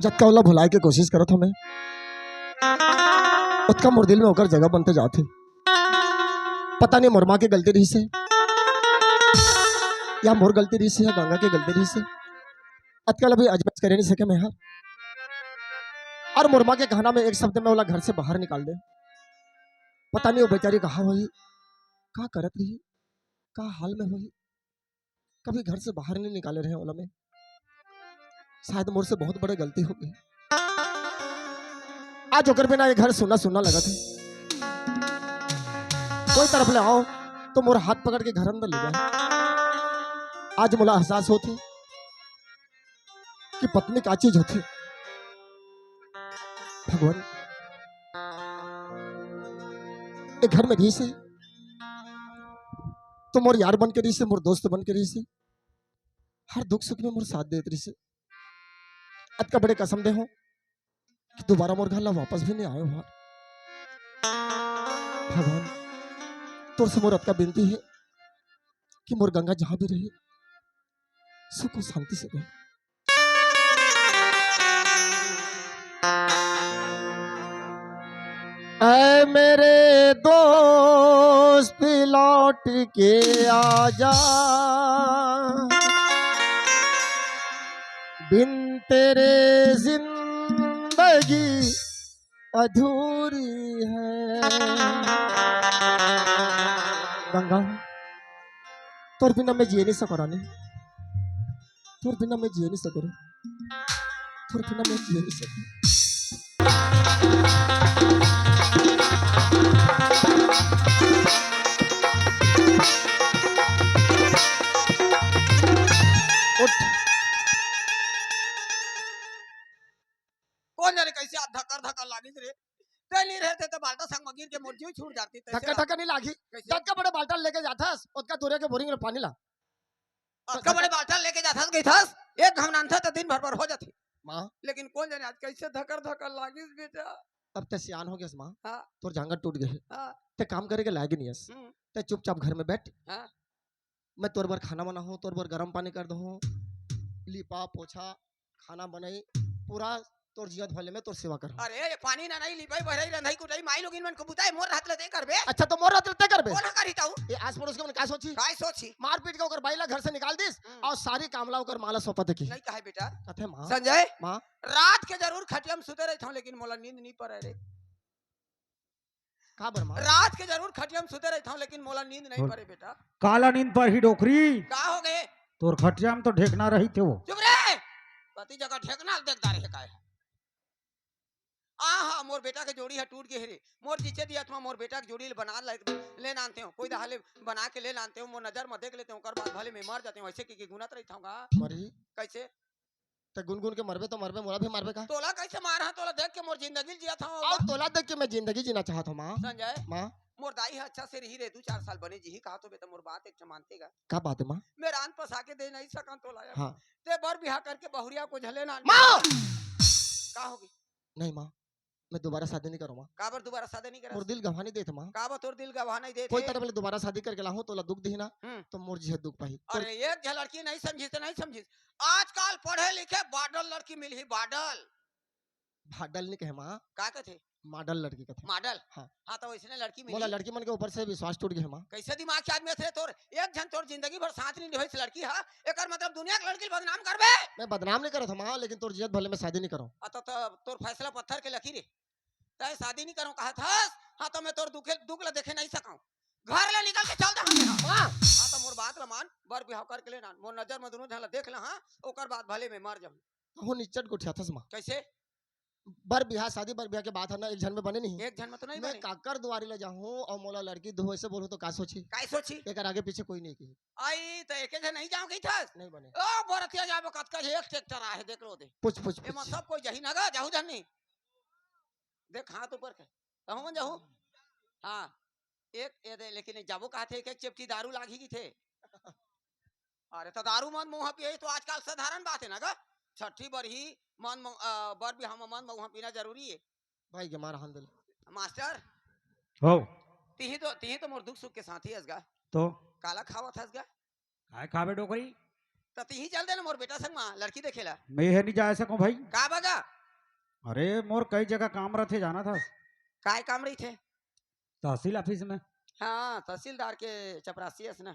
जत्का वाला भुलाए के कोशिश करत हमें उसका मोर दिल में होकर जगह बनते जाते। पता नहीं मोर माँ की गलती रही से या मोर गलती रही से या गंगा की गलती रही से अतकल अभी अजबस करे नहीं सके मैं हर और मोर माँ के कहना में एक शब्द में वाला घर से बाहर निकाल दे। पता नहीं वो बेचारी कहाँ हुई, कहाँ करत रही, कहाँ हाल में हुई, कभी घर से बाहर नहीं निकाले रहे ओला में। शायद मोर से बहुत बड़ी गलती हो गई। आज होकर बिना ये घर सुना सुना लगा था। कोई तरफ ले आओ तो मोर हाथ पकड़ के घर अंदर ले जाए। आज मुला एहसास होती कि पत्नी का चीज होती। भगवान एक घर में रही से तो मोर यार बन के रही से, मोर दोस्त बन के रही से, हर दुख सुख में मोर साथ देत रही से। अब का बड़े कसम दे हो कि दोबारा मोर घर ला वापस भी नहीं आए हुआ। भगवान तोर से मोर अतका विनती है कि मोर गंगा जहां भी रहे सुख और शांति से रहे। ऐ मेरे दोस्त लौट के आजा, बिन तेरे जिंदगी अधूरी है। गंगा तोर बिना मैं जिए नहीं सको रानी, तोर बिना मैं जिए नहीं सको, तोर बिना मैं जिए नहीं सको। कौन जाने कैसे आप धक्कर धक्कर लागी रे। ते नहीं रहते तो बाल्टा संग मगिर के मोर जीव छूट जाती। धक्का धक्का नहीं लागी, जब का बड़े बाल्टा लेके जाता उसका दूरे के बोरिंग में पानी ला। उसका बड़े बाल्टा लेके जाता गई था एक घमनान था तो दिन भर भर हो जाती माँ। लेकिन कौन जाने आज कैसे धक्कर धक्कर लागी बेटा। अब ते सियान हो गया माँ। हाँ तोर जांगर टूट गए। हाँ ते काम करे के लायक नहीं है। ते चुपचाप घर में बैठ। हाँ मैं तोर बार खाना बना हूँ, तोर बार गर्म पानी कर दूँ, लिपा पोछा खाना बनाई, पूरा तोर जियत भले में तोर सेवा कर। अरे ये पानी ना नहीं लिपाई भराई रंधाई कुटाई माई लोग इनमन को बुताए मोर हाथ ले कर बे। अच्छा तो मोर रात रहते कर बे। कौन करीता हूं ये आस पड़ोस के मन का सोची, काय सोची मार पीट के ओकर बाइला घर से निकाल दिस और सारी कामला ओकर माला सोपत की। नहीं कहे बेटा कथे मां संजय मां रात के जरूर खटिया में सुते रहता हूं लेकिन मोला नींद नहीं पड़े रे। का बर मां रात के जरूर खटिया में सुते रहता हूं लेकिन मोला नींद नहीं पड़े बेटा। काला नींद पर ही डोकरी का हो गए तोर खटिया में तो ढेकना रही थे वो। चुप रे पति जगह ठेकना देखता रहे का है। आहा मोर बेटा के जोड़ी है टूट गए रे। मोर जीचे दिया तुम मोर बेटा की जोड़ी बना ले नानते हो कोई दहाले बना के ले नानते हो मोर नजर में देख लेते हो कर बाद भले में मर जाते हो ऐसे की गुनत रहता हूंगा मरी कैसे ते गुनगुन के मरबे तो मरबे, मोला भी मरबे का। तोला कैसे मारा तोला देख के मोर जिंदगी जिया था और तोला देख के मैं जिंदगी जीना चाहता हूं मां। संजय मां मोर दाई है अच्छा से रही रे 2-4 साल बने जी कहा तो बेटा मोर बात एक मानतेगा। का बात है मां? मेरा आन पसा के दे नहीं सका तोला यार। हां ते बर बिहार करके बहुरिया को झले ना मां। का होगी नहीं मां मैं दोबारा शादी नहीं करूंगा। काबर दोबारा शादी नहीं करा मोर दिल गवा नहीं देत मां। काबर तोर दिल गवाह नहीं देते कोई तरह पहले दोबारा शादी करके लाहूं तोला दुख दी ना तो मोर जी दुख पाई। अरे एक झ लड़की नहीं समझी तो नहीं समझी। आजकल पढ़े लिखे बाडल लड़की मिली ही बाडल भाडल नहीं कहे मां, का कहते मॉडल लड़की कथे। मॉडल हाँ हाँ तो वैसने लड़की मोला मिली। लड़की मन के ऊपर से विश्वास टूट गया मां। कैसे दिमाग के आदमी थे तोर एक जन तोर जिंदगी भर साथ नहीं निभाई लड़की है एकर मतलब दुनिया के लड़की बदनाम करबे। मैं बदनाम नहीं करत मां लेकिन तोर जियत भले में शादी नहीं करूं। तो तोर फैसला पत्थर के लकीर है तय शादी नहीं करूं कहा था। हाँ तो मैं तोर दुख ला देखे नहीं सकाऊं घर ले निकल के चल दे हां तो मोर बात ला मान बर बिहाव करके ले ना मोर नजर में दोनों झला देख ला हां ओकर बाद भले में मर जाऊं। हो निचट गुठिया थस मां। कैसे बर बिहार शादी बर बिहार के बात है ना एक जन में बने नहीं। एक जन में तो नहीं मैं बने काकर दुआरी ले जाऊं और मोला लड़की दो ऐसे बोलूं तो का सोची काय सोची एकर आगे पीछे कोई नहीं की। आई तो एके जन नहीं जाऊं गई था नहीं बने ओ बरतिया जाबो कतका एक ट्रैक्टर आ है देख लो दे पूछ पूछ एमा पूछ। सब कोई जही नगा जाहू जानी देख हाथ ऊपर के कहूं मन जाहू हां एक ये दे लेकिन जाबो कहा थे एक चेपटी दारू लागी की थे। अरे तो दारू मन मुंह पिए तो आजकल साधारण बात है ना गा छठी बर ही मन बर भी हम मन मुंह पीना जरूरी है भाई के मार हंदल मास्टर हो तिही तो मोर दुख सुख के साथी हसगा तो काला खावत हसगा काय खावे डोकरी तो तीही चल दे ना मोर बेटा संग में लड़की देखेला मैं है नहीं जा सकूं भाई। का बगा अरे मोर कई जगह काम रथे जाना था काय काम रही थे तहसील ऑफिस में। हाँ तहसीलदार के चपरासी है ना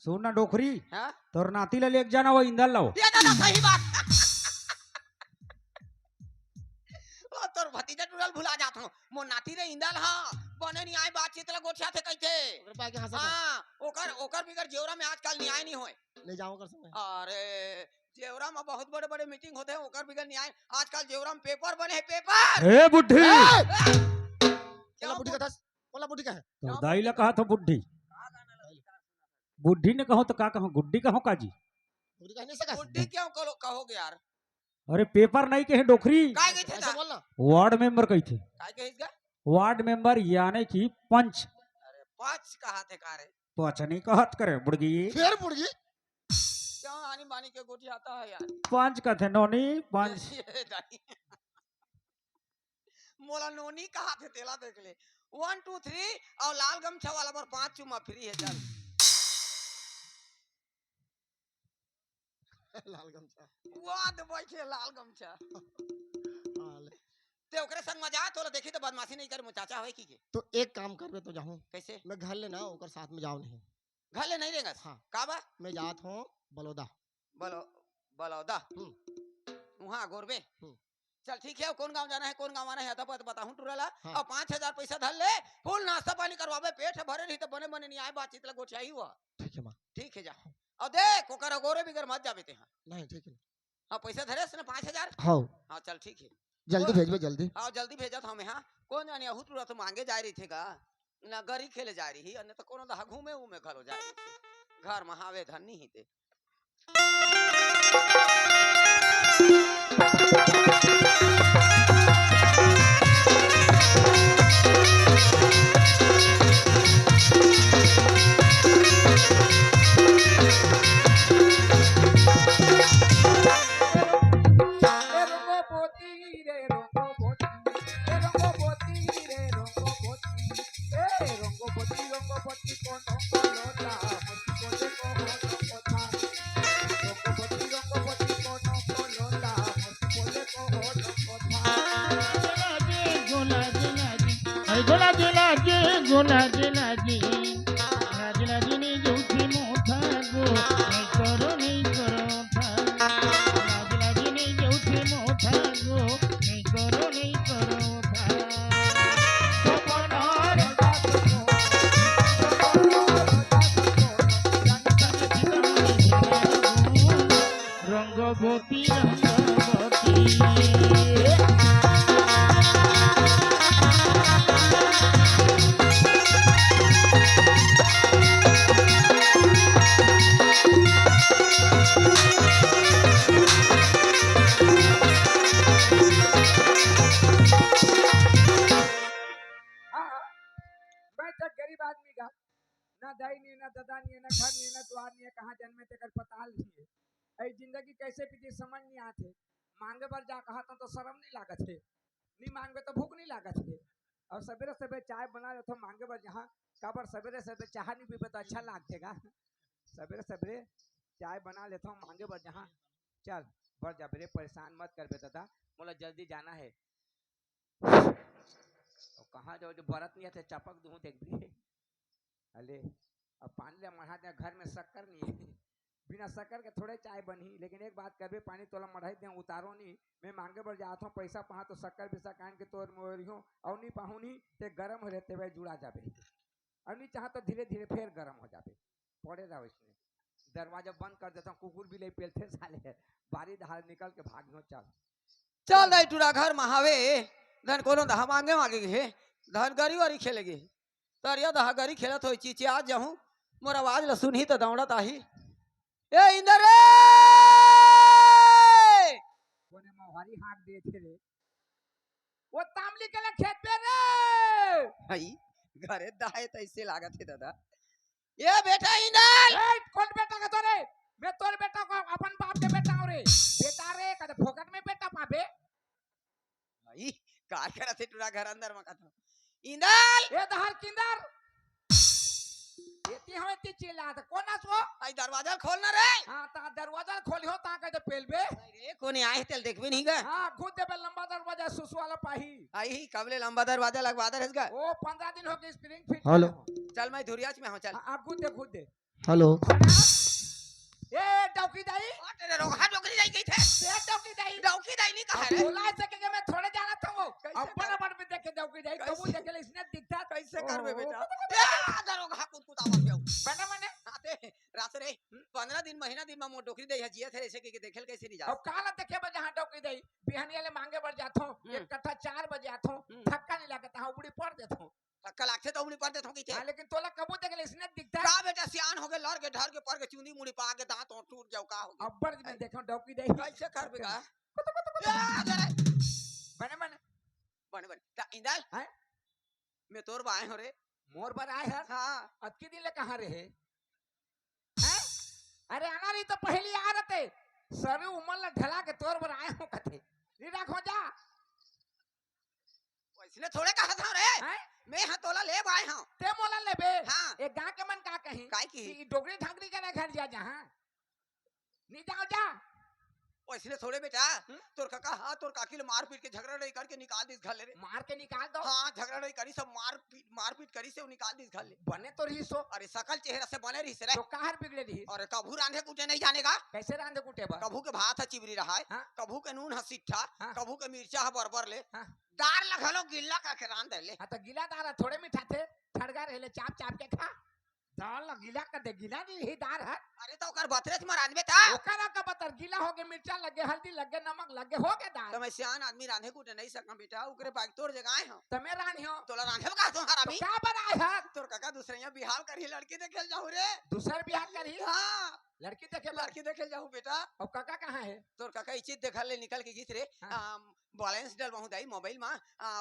सुन ना डोकरी, हाँ तोर नाती ला लेके जाना वो इंदल लाओ। ये दादा सही बात ओ तोर भतीजा टुरल भुला जात हूं मोर नाती रे इंदल हां बने नहीं आए बातचीत ला गोठिया थे कहते ओकरे पाके हंसा हां ओकर बिगर जेवरा में आजकल न्याय नहीं होए ले जाओ कर समय अरे जेवरा में बहुत बड़े बड़े मीटिंग होते हैं ओकर बिगर न्याय आजकल जेवरा में पेपर बने हैं पेपर ए बुढ़ी, कोला बुढ़ी का था कोला बुढ़ी का है तो दाई ला कहा तो बुढ़ी, बुढ़ी ने कहो तो का कहो, गुड्डी कहो काजी। बुढ़ी का नहीं सका बुड्ढी क्यों कहोगे यार अरे पेपर नहीं कहे डोकरी, काय गई थे ऐसा बोलना वार्ड मेंबर कही थे। काय कहिसगा वार्ड मेंबर यानी कि पंच। अरे पांच कहा थे कारे पंच नहीं कहत करे बुढ़गी, फिर बुढ़ी क्यों आनी बानी के गोटी आता है यार पंच कहते नोनी पंच। ये दाई। मोला नोनी कहा थे तेला देख ले 1 2 3 और लाल गमछा वाला पर 5 चुम्मा फ्री है चल लाल गमछा वाद बैठे लाल गमछा हाल ते ओकरे संग मजा तोला देखी तो बदमाशी नहीं कर मो चाचा होए की के तो एक काम करबे तो जाऊं कैसे मैं घर लेना ओकर साथ में जाओ नहीं घर ले नहीं देगा हाँ। का बा मैं जात हूं बलौदा बोलो बलौदा वहां गोरबे चल ठीक है कौन गांव जाना है कौन गांव आना है तब बताऊं टुरला हाँ। और 5000 पैसा धर ले फुल नाश्ता पानी करवावे पेट भरे नहीं तो बने बने नहीं आए बातचीत ला गोठियाई हुआ ठीक है मां ठीक है जा और देख ओकर गोरे बिगर मत जाबे ते हां नहीं ठीक है हां पैसा धरे से ना 5000 हां हां चल ठीक है जल्दी भेजबे जल्दी हां जल्दी भेजत हमें हां कौन जानी अहू तुरंत मांगे जा रही थे का ना गरी खेले जा रही अन्य तो कोनो दहा घूमे उमे घर हो जा रही थी घर में हावे धन्नी ही ते गोलाजी लाजी गोलाजी लाजी लाजी लाजी नी जूठी मोठा गो नहीं करो था लाजी लाजी नी जूठी मोठा गो नहीं करो था रंगवती रंगवती ना दाई नहीं ना दादा नहीं ना घर नहीं ना द्वार नहीं कहाँ जन्मे तेकर पताल नहीं है ऐ जिंदगी कैसे बीती समझ नहीं आते मांगे पर जा कहा तो शर्म नहीं लागत है नहीं मांगे तो भूख नहीं लागत है और सवेरे सवेरे चाय बना लेते मांगे पर जहाँ काबर सवेरे सवेरे चाह नहीं पीबे तो अच्छा लागतेगा सवेरे सवेरे चाय बना लेता हूँ मांगे पर जहाँ चल बढ़ जा बेरे परेशान मत कर बे दादा बोला जल्दी जाना है और कहाँ जाओ जो बरत नहीं आते चपक दूँ देख भी अले अब पानी ले मढ़ा दे घर में शक्कर नहीं है बिना शक्कर के थोड़े चाय बनी लेकिन एक बात करबे पानी तोला मढ़ाई दे उतारो नहीं मैं मांगे बर जाता हूँ पैसा पहा तो शक्कर पिसा कान के तोर मोरियो और नहीं पाहुनी ते गरम हो रहते हुए जुड़ा जाबे और नहीं चाह तो धीरे धीरे फिर गरम हो जाबे पड़े रहो इसमें दरवाजा बंद कर देता हूँ कुकुर भी ले पेलते साले बारी धार निकल के भागियो चल चल दाई टूरा घर महावे धन कोनो दहा मांगे मांगे हे धन गरी वारी खेलेगी तरिया दहा गरी खेलत होई चीचे आज जाऊं मोर आवाज ल सुनही त दौड़त आही ए इंदर रे कोने मोहारी हाथ दे थे रे वो तामली के लिए खेत पे रे भाई घरे दाए त ऐसे लागत है दादा ये बेटा इंदर ए कौन बेटा का तोरे मैं तोर बेटा को अपन बाप के बेटा हो रे बेटा रे कदे फोकट में बेटा पाबे भाई कार करत है टूरा घर अंदर में कथा इंदर ए दहर किंदर एती हम एती चिल्ला त कोन आसो आई दरवाजा खोलना रे हां ता दरवाजा खोलियो ता कहते पेलबे रे कोने आए तेल देखबे नहीं गा हां खुद दे लंबा दरवाजा सुसु वाला पाही आई कबले लंबा दरवाजा लगवा दे रहेगा ओ 15 दिन हो गए स्प्रिंग फिट हेलो। चल मैं धुरियाच में हूं चल आप खुद दे हेलो। ए डौकी दाई तेरे रोहा डोकरी जाई गई थे ए डौकी दाई डौकी दाई नहीं कहा रे बोला ऐसे के मैं थोड़े जाना था वो कैसे अपन अपन में देखे डौकी दाई कबू कैसे? देखे ले इसने दिखता कैसे करबे ओहो। बेटा दरोगा कुत आवाज गयो बने मने आते रात रे 15 दिन महीना दिन में मो डोकरी दे जिया थे ऐसे के देखेल कैसे नहीं जा अब काला देखे बजे हां डौकी दाई बिहानी वाले मांगे बढ़ जाथो एक कट्ठा 4 बजे आथो थक्का नहीं लागत हां उबड़ी पड़ देथो कल आखे तो उमड़ी पर देथो की थे हां लेकिन तोला कबू देखे ले इसने दिखता का बेटा सियान हो गए लड़ के ढर के पर के चुंदी मुड़ी पा के दांत और टूट जाओ का हो गया अब्बर में देखो डौकी दाई कैसे करबे का बने मने बन बन ता इंदल हैं? मैं तोर बाए हो रे मोर पर आए है हां अतकी दिन ले कहां रहे हैं अरे आना रही तो पहली आ रहते सर उमर ला ढला के तोर पर आए हो कथे नी रखो जा इसने थोड़े कहा था रे हैं मैं हां तोला ले आए हां ते मोला लेबे हां एक गांव के मन का कहीं काय की कि डोगरी ठाकरी के घर जा जहां नी जाओ जा इसने थोड़े बेटा तोर काका हां तोर काकी ले मार पीट के झगड़ा नहीं करके निकाल दिस घर ले रे मार के निकाल दो हां झगड़ा नहीं करी सब मार पीट करी से वो निकाल दिस घर ले बने तो रही सो अरे सकल चेहरा से बने रही से रे तो काहर बिगड़े रही और कभू रांधे कुटे नहीं जानेगा कैसे रांधे कुटे बा कभू के भात है चिबरी रहा है हाँ। कभू के नून है सिट्ठा हाँ। कभू के मिर्चा है बरबर ले हाँ। दार लगलो गिल्ला का के रांध ले हां तो गीला दार है, थोड़े मीठा थे ठड़गा रहले चाप चाप के खा दाल ला गीला कर दे गीला नहीं ही दार है अरे तो ओकर बतरे में रांधबे था ओकरा का बतर गीला हो गए मिर्चा लगे हल्दी लगे नमक लगे हो गए दाल तो मैं सियान आदमी रांधे कुटे नहीं सकम बेटा ओकरे बाग तोर जगह आए हो तमे रानियो तोला रांधे का तो हरामी क्या बनाए है तोर काका दूसरे बिहार करी लड़की देखे जाऊ रे दूसर बियाह करी हां लड़की देखे लड़की देखे जाऊ बेटा अब काका कहाँ है तोर काका इचित देखल ले निकल के गीत रे बैलेंस डल बहु दाई मोबाइल में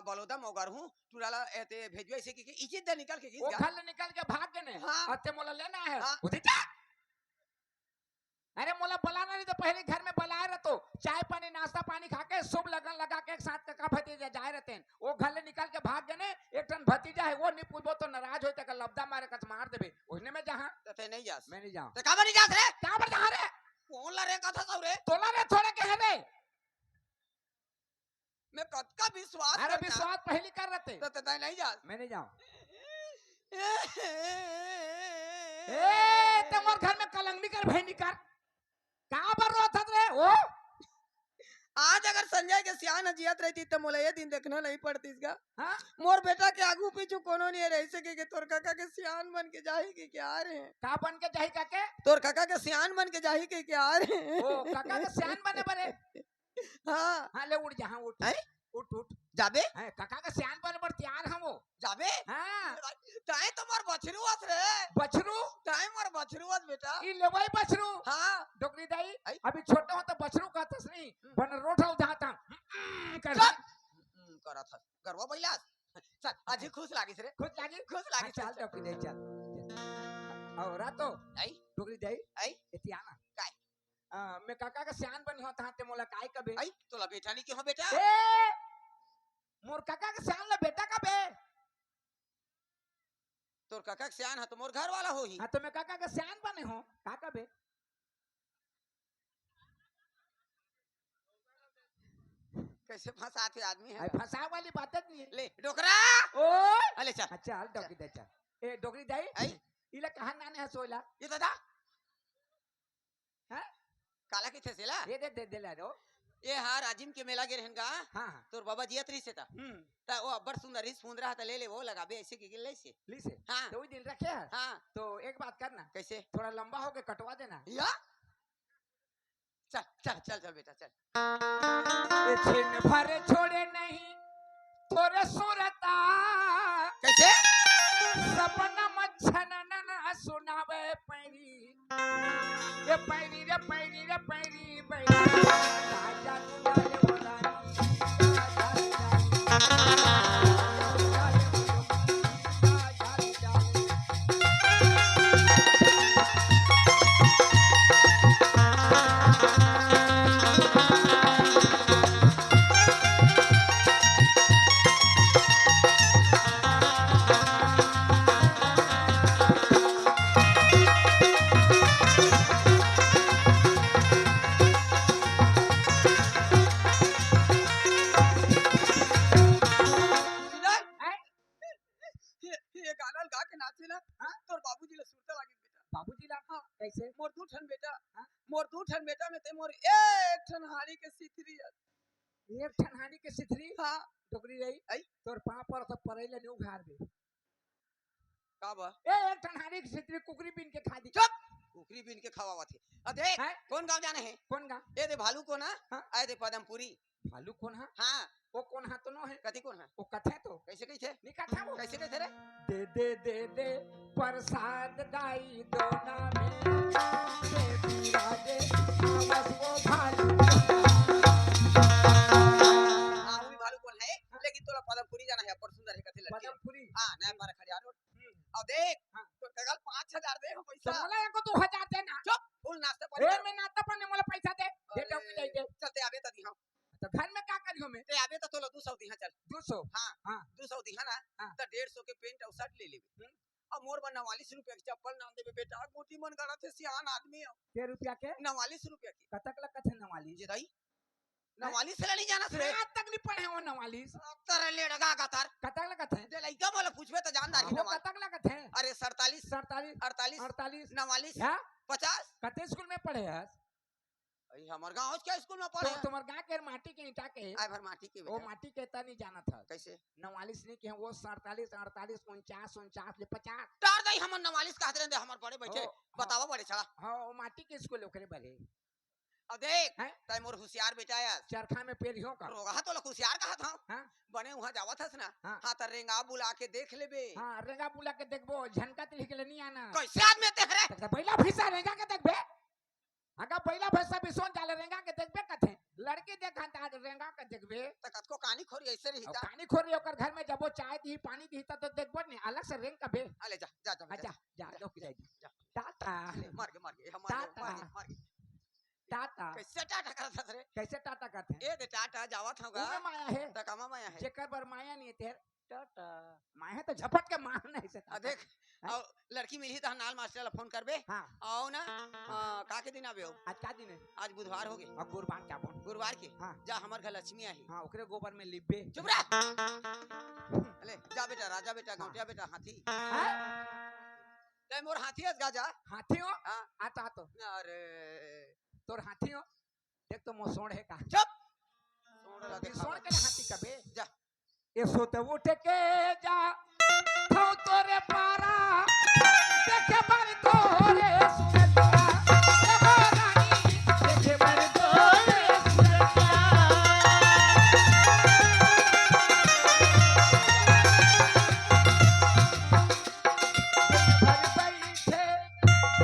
बलौदा मोगर हूं तुराला एते भेजवे से की इचित दे निकल के गीत वो गा घर निकल के भाग गए ने हाँ। अते मोला लेना है हाँ। उधर जा अरे मोला बुलाना नहीं तो पहले घर में बुलाए रहतो चाय पानी नाश्ता पानी खा के शुभ लगन लगा के एक साथ काका भतीजा जाए रहते हैं वो घर ले निकल के भाग गए ने एक टन भतीजा है वो नहीं पूछबो तो नाराज होते का लबदा मारे कस मार देबे उसने में जहां ते नहीं जास मैं नहीं जाऊं ते का नहीं जास रे क्या पर जहां रे कौन ला रे कथा सब रे तोला रे थोड़े कहे रे मैं कद का विश्वास अरे विश्वास पहली कर रहते तो ते नहीं जास मैं नहीं जाऊं ए ए तमोर घर में कलंगनी कर भैनी कर कहां पर रोत रे ओ आज अगर संजय के सियान जियत रहती तो मोला ये दिन देखना नहीं पड़ती इसका हां मोर बेटा के आगू पीछू कोनो नहीं रह सके के तोर काका के सियान बन के जाही के क्या रहे का बन के जाही काके तोर काका के सियान बन के जाही के क्या रहे ओ काका के सियान बने बरे हां हां ले उठ जहां उठ हैं? उठ उठ जाबे है काका के सियान बने पर तैयार हम वो जाबे हां ताए तुम्हार बछरुआत रे बछरू ताए मोर बछरुआत बेटा ई लेवई बछरू हां डोकरी दाई आई? अभी छोटे हो तो बछरू कहतस नहीं बन रोठा उठाता कर चल। करा था गरवा बैलास चल आज ही खुश लागिस रे खुद लागी खुश हाँ, लागिस चल डोकरी दाई चल और रातो आई डोकरी दाई आई एतियाना काय? मैं काका का सियान बनी होता ते मोला काय कबे आई तोला बेटा नहीं के हो बेटा ए मोर काका के सियान ला बेटा का बे तोर काका के सियान है तो मोर घर वाला होही हां तो मैं काका के सियान बने हो काका बे कैसे फंसाते आदमी है आई फंसा वाली बात नहीं है ले डोकरा ओ अले चल अच्छा हल डोकरी दाई चल ए डोकरी दाई आई इला कहां नाने है सोइला ये तो दा हैं काला के थे सेला ये दे ला रो ये हार आजिम के मेला गे रहन का हां तोर बाबा जियत रही से ता ता वो अब्बर सुंदर ही सुंदरा था ले ले वो लगाबे ऐसे की ले से ली से हां तो वो दिन रखे है हां तो एक बात करना कैसे थोड़ा लंबा हो के कटवा देना या चल चल चल चल बेटा चल ये छिन भरे छोड़े नहीं तोरे सुरता कैसे सपना मच्छन न सुनावे पैरी ये पैरी रे पैरी रे पैरी पैरी राजा दुलारे बोला मोर दू ठन बेटा में ते मोर एक ठन हाड़ी के सिथरी है। एक ठनहानी के सिथरी हाँ टोकरी रही आई। तोर पाँव पर सब परेले न्यू घार दे का बा एक ठनहानी के सिथरी कुकरी बीन के खा दी चुप कुकरी बीन के खावा थे। अब देख हैं? कौन गांव जाने है? कौन गा ये दे भालू को ना हाँ? आए दे पदमपुरी। भालू कौन है हाँ वो कौन है तो नो है कथी कौन है? वो कथे तो कैसे कैसे नहीं कथा वो कैसे कैसे रे? दे प्रसाद दाई दोना में दे बिराजे आवस वो भालू हाँ वो भी भालू कौन है लेकिन तोला पदमपुरी जाना है पर सुंदर है कथी लड़की। पदमपुरी हाँ ना मारे खड़िया रोड। अब देख हाँ। तो कगल 5000 दे हम तो पैसा। मोला एको 2000 दे ना चुप फुल नाश्ता ए पानी में नाता पर ने मोला पैसा दे दे टोक दे दे चलते आबे त दिहा तो घर में का करियो में ते आबे त तोला 200 दिहा चल 200 हाँ हाँ 200 दिहा ना हाँ। त 150 के पेंट और शर्ट ले लेबे। अब मोर बन 49 रुपया के चप्पल नाम देबे बेटा गोटी मन गड़ा थे सियान आदमी हो। के रुपया के 49 रुपया की कतक लक थे नवाली जे दाई 49 से नहीं जाना रे आज तक नहीं पढ़े हो नवाली तर ले लगा गातार कतक लक थे दे लइका मोला पूछबे त जानदार ही वो नवाल। कतक लक थे अरे 47 47 48 48 49 क्या 50 कते स्कूल में पढ़े है अई हमर गांव के स्कूल में तो पढ़े तुम्हार गांव के माटी के ईटा के आय भर माटी के वो बेटा माटी के ता नहीं जाना था कैसे 49 नहीं के हैं, वो 47 48 49 49 ले 50 टार दई हमर 49 कहत रहे हमर बड़े बैठे ओ, बतावा बड़े छड़ा। हाँ वो माटी के स्कूल ओकरे बरे अब देख हैं? तय मोर होशियार बेटा है चरखा में पेरियो का रोगा तो लोग होशियार कहा था हाँ? बने वहां जावत हस ना हाँ। हाँ त रेंगा बुला के देख लेबे हाँ रेगा बुला के देखबो झनका ते के नहीं आना कैसे आदमी तेरे तो पहला भैसा रेगा के देखबे अगर पहला भैसा बिसोन डाले रेगा के देखबे कथे लड़की देखा ता रेगा के देखबे त कतको कहानी खोरी ऐसे रही और था। पानी खोरी ओकर घर में जबो चाय दी पानी दी तो देखबो नहीं अलग से रेंग कबे अले जा जा जा अच्छा जा दो की जाएगी जा। टाटा मार के हम मार टाटा। के टाटा कैसे टाटा करत हस रे कैसे टाटा करते हैं ए दे टाटा जावत होगा उमे माया है त कमा माया है जेकर पर माया नहीं है तेर टाटा माया तो झपट के मार नहीं से आ देख और लड़की मिली त नाल मास्टर ला फोन करबे हाँ आओ ना का के दिन आबे हो आज का दिन है आज बुधवार हो गए और गुरबान क्या बोल गुरुवार के हाँ जा हमर घर लक्ष्मी आई हाँ ओकरे गोबर में लिबे चुप रह अले जा बेटा राजा बेटा गौटिया बेटा हाथी तय मोर हाथी हस गाजा हाथी हो हाँ। आता तो अरे तोर हाथी हो देख तो मोसोड़ है का चुप सोड़ ला देखा सोड़ के हाथी कबे जा ये सोते उठ के जा थौ तोरे पारा देखे बारी तोरे सुरतिया ए रानी देखे बारी तोरे सुरतिया भर बैठे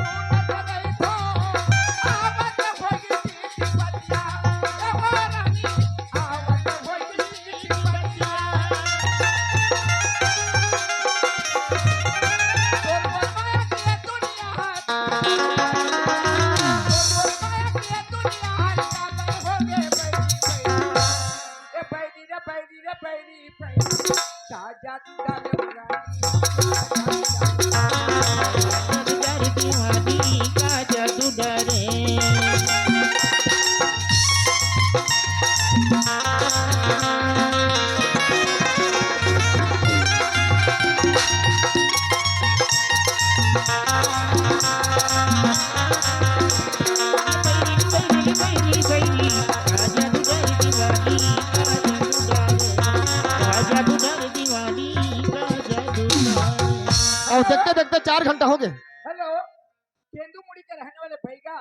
उनत गई तो आवत होगी ती बतिया ए रानी आवत होगी ती बतिया डर दीवानी का जादू डरे बैरी बैरी बैरी का जादू डर दीवानी का जादू डर दीवानी का जादू डर और देखते देखते 4 घंटा हो गए। हेलो केंदुमुड़ी के रहने वाले भैया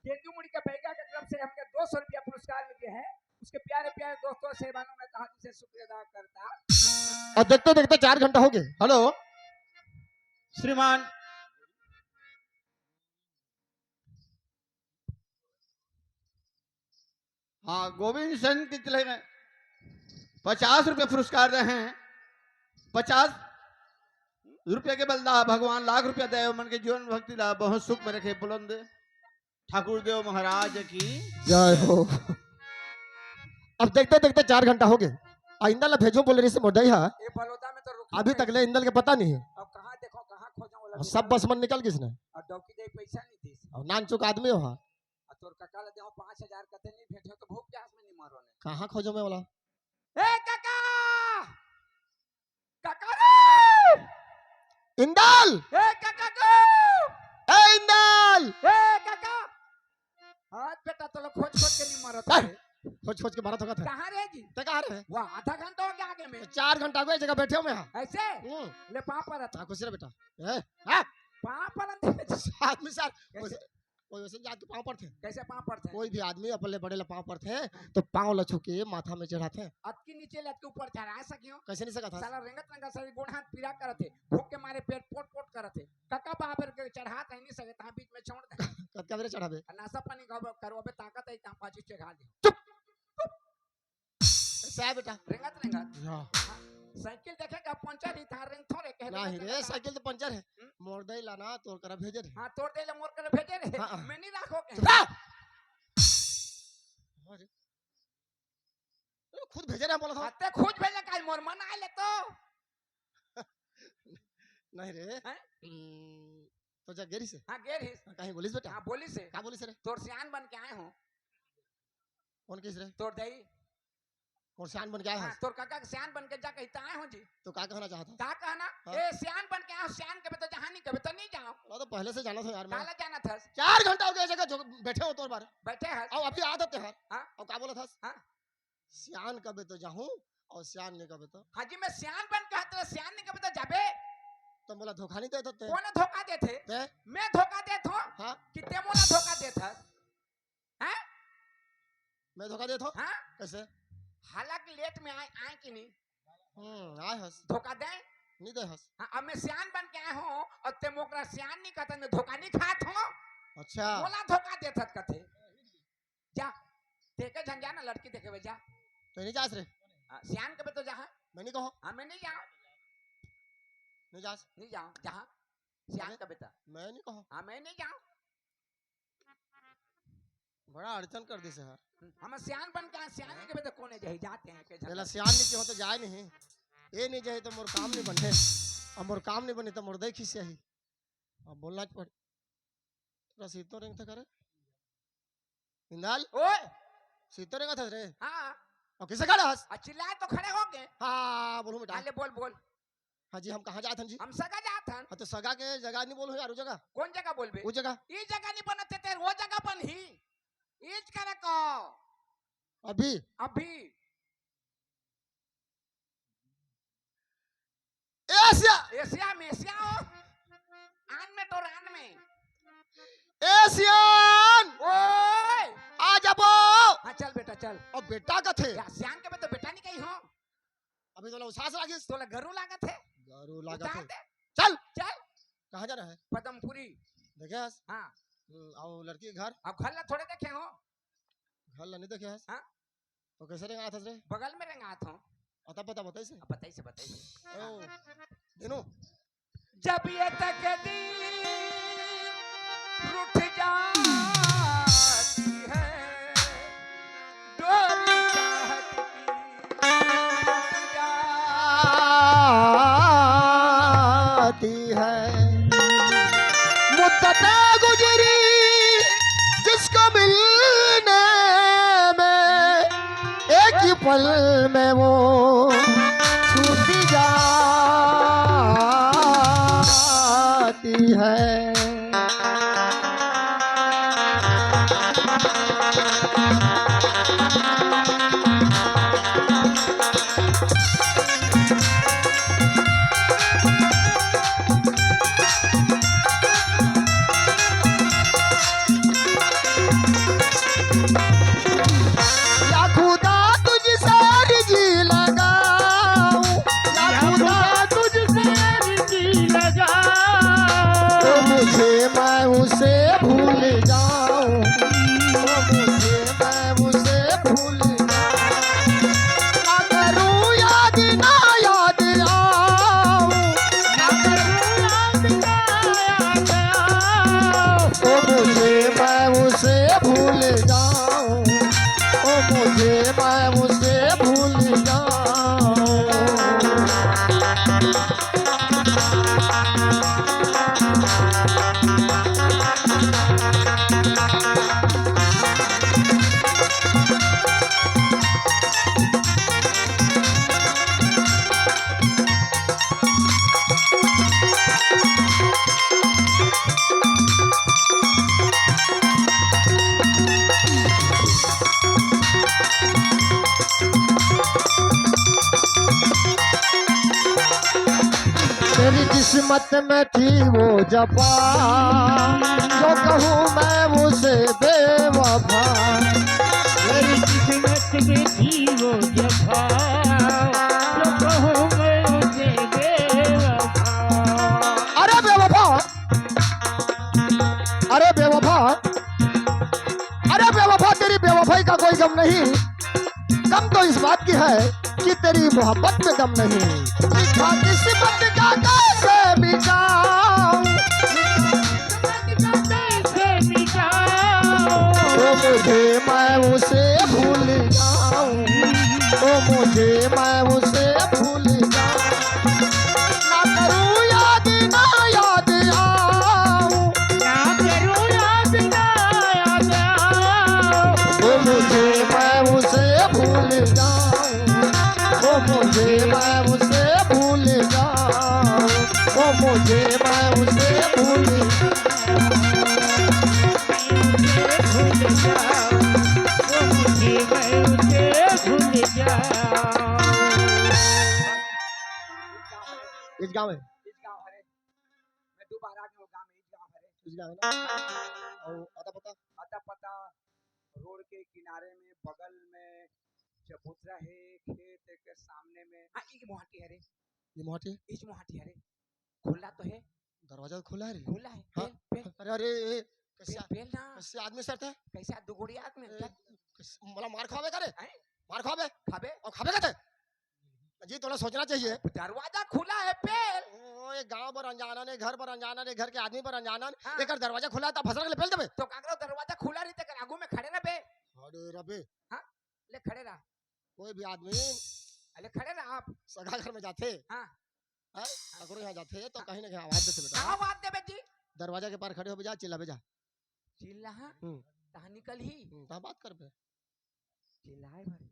केंदुमुड़ी के भैया की तरफ से हमके 200 रुपया पुरस्कार मिले हैं उसके प्यारे प्यारे दोस्तों सेवानों में कहा से शुक्रिया अदा करता और देखते देखते 4 घंटा हो गए। हेलो श्रीमान हाँ गोविंद सिंह के किले में 50 रुपये पुरस्कार रहे हैं 50 रुपये के बलदा भगवान लाख रुपया दे मन के जीवन भक्ति ला बहुत सुख में रखे बुलंद ठाकुर देव महाराज की जय हो। अब देखते देखते 4 घंटा हो गए। आइंदा ला भेजो बोल रही से मोडैया ये बलौदा में तो रुक अभी तक ले इंदल के पता नहीं है अब कहां देखो कहां खोजो वाला और सब बस मन निकल किसने और डौकी दे पैसा नहीं दी और नान चुक आदमी हो और तोर काका ले देहो 5000 कते नहीं भेजो तो भूख प्यास में नहीं मरो ने कहाँ खोजो में वाला ए काका काका रे इंदल ए काका गो ए इंदल ए काका खोज खोज के नहीं मरत चल। है। खोज खोज के मारा तो था कहाँ रे जी? ते कहाँ रहे वाह आधा घंटा हो गया आगे में 4 घंटा हो गए जगह बैठे हो मैं यहाँ ऐसे ले पाँव पर था खुश रहे बेटा ए हाँ पाँव पर आदमी सर कोई वैसे जाके पाँव पर थे कैसे पाँव पर थे? कोई भी आदमी अपने बड़े पाँव पर थे तो पाँव लछू के माथा में चढ़ाते हैं अतकी नीचे लत के ऊपर चढ़ा सकियो कैसे नहीं सका था साला रेंगत रंगा सारी गोड़ हाथ पीड़ा करत थे भूख के मारे पेट पोट पोट करत थे काका बाबर के चढ़ा त नहीं सके ता बीच में छोड़ दे कब क्या मेरे चढ़ावे नासा पानी करो अबे ताकत है ता पाछी चढ़ा दे ऐसा है बेटा रेंगत रेंगत या साइकिल देखेगा पंचर ही था रेंग थोड़े कह नहीं रे साइकिल तो पंचर है मोड़ दे लाना तोड़ करा भेजे रे हां तोड़ दे ले मोर कर भेजे रे हाँ, हाँ। मैं नहीं राखो के अरे खुद भेजे रहे बोला था आते खोज भेजे का मोर मन आले तो नहीं रे हैं? तो जा गेरी से हां गेर ही कहीं बोलिस बेटा हां बोली से क्या बोलिस रे तोर सियान बन के आए हूं कौन किस रे तोर दई कौन सियान बन के आया हां है तोर काका के सियान बन के जा कहता आए हूं जी तो क्या कहना चाहता का कहना हाँ। ए सियान बन के आओ सियान के तो जहां नहीं कभी तो नहीं जाओ मैं तो पहले से जाना था यार मैं काला जाना था 4 घंटा हो गया जगह जो बैठे हो तोर बार बैठे हैं और अभी आदत है यार हाँ। और क्या बोला था हाँ। सियान कबे तो जाऊं और सियान नहीं कबे तो हाजी मैं सियान बन के हाथ सियान नहीं कभी तो जाबे तुम बोला धोखा नहीं देते थे कौन धोखा देते ते? मैं धोखा देत हूं हाँ कि ते मोला धोखा देत है हैं मैं धोखा देता हूँ हां कैसे हालांकि लेट में आए कि नहीं आए हस धोखा दे नहीं दे हस हाँ, अब मैं सियान बन के आया हूं और ते मोकरा सियान नहीं कहता मैं धोखा नहीं खात हूं अच्छा मोला धोखा देत हत कथे जा देखे झंझा ना लड़की देखे बे जा तो नहीं जास रे सियान कबे तो जहां मैं नहीं कहो हां मैं नहीं जाऊं नहीं जास नहीं जाऊं जहां सियान अरे? कबे तो मैं नहीं कहो हां मैं नहीं जाऊं बड़ा अड़चन कर दी से यार हम सियान बन के सियान नहीं कबे तो कोने जही जाते हैं के पहला सियान नहीं की हो तो जाए नहीं ये नहीं जाए तो मोर काम नहीं बने और मोर काम नहीं बने तो मोर देखी से ही अब बोलना पड़ थोड़ा सीतो रेंग था करे इंदाल ओए सीतो रेंगा था रे हां और किसे खड़ा हस चिल्लाए तो खड़े हो गए हाँ बोलूं बेटा आले बोल बोल हाँ जी हम कहाँ जाते हैं जी हम सगा जात हन हाँ तो सगा के जगह नहीं बोलो यार वो जगह कौन जगह बोलबे वो जगह ई जगह नहीं बनते तेरे वो जगह बन ही इज करे को अभी अभी एशिया एशिया में एशिया हो आन में तो रान में एशियन ओए आ जाबो हाँ चल बेटा चल और बेटा का थे या सियान के में तो बेटा नहीं कहीं हो अभी तो उसास लागिस तोला घरू लागत है गारू लागा उतार थे दे चल चल कहाँ जाना है पदमपुरी देखे हस हाँ और लड़की के घर अब घर ला थोड़े देखे हो घर ला नहीं देखे हस हाँ? तो कैसे रेंगा था रे बगल में रंगात हो अता पता बताई से अब बताइए ओ दिनो जब ये तक रूठ जाती है डोरी चाहत की आती है मुद्दत गुजरी जिसको मिलने में एक ही पल में वो छूटी जाती है या खुदा तुझसे जी लगाऊं या खुदा तुझसे जी लगा तो मुझे किस्मत में थी वो जफा, जो कहूँ मैं उसे बेवफा। मेरी किस्मत में थी वो जफा, जो कहूँ मैं उसे बेवफा। अरे बेवफा, अरे बेवफा, अरे बेवफा, तेरी बेवफाई का कोई गम नहीं, गम तो इस बात की है कि तेरी मोहब्बत में दम नहीं। लिखा किस्मत का कैसे मिटाऊं, ओ मुझे मैं उसे भूल जाऊं, ओ मुझे मैं उसे भूल जाऊं। ना करूं याद ना याद आऊं, ना करूं याद ना याद आऊं। ओ मुझे मैं उसे भूल जाऊं, ओ मुझे मैं उसे भूल जाऊं, ओ मुझे मैं उसे भूल भूल जाऊं, वो मुझे मैं उसे भूल जाऊं। इस गाँव में, इस गांव हरे मैं दोबारा आ गया गांव में इस गांव हरे इस गाँव में ना, और आता पता अता पता रोड के किनारे में बगल में चबूतरा है खेत के सामने में हाँ एक मोहाटी हरे ये मोहटी इस मोहाटी हरे खुला तो है दरवाजा खुला है रे। खुला है हाँ? पेल पेल अरे अरे कैसे पेल पेल ना कैसे आदमी सर थे कैसा दुगुड़ी आदमी क्या मला मार खावे करे, हैं? मार खावे खाबे और खावे कहते जी, थोड़ा सोचना चाहिए। दरवाजा खुला है पेल ओ ये गांव पर अनजाना ने, घर पर अनजाना ने, घर के आदमी पर अनजाना ने, हाँ। एकर दरवाजा खुला था फसर के पेल देबे। तो काकरो दरवाजा खुला रहते कर आगू में खड़े ना बे अरे रबे, ले खड़े रहा कोई भी आदमी अरे खड़े रहा आप सगा घर में जाते हाँ हैं, अगर यहाँ जाते तो कहीं ना कहीं आवाज देते बेटा। कहाँ बात दे बेटी दरवाजा के पार खड़े हो जा, चिल्ला बेजा, चिल्ला हम्म। कहाँ निकल ही कहाँ बात कर बे। चिल्लाए भरे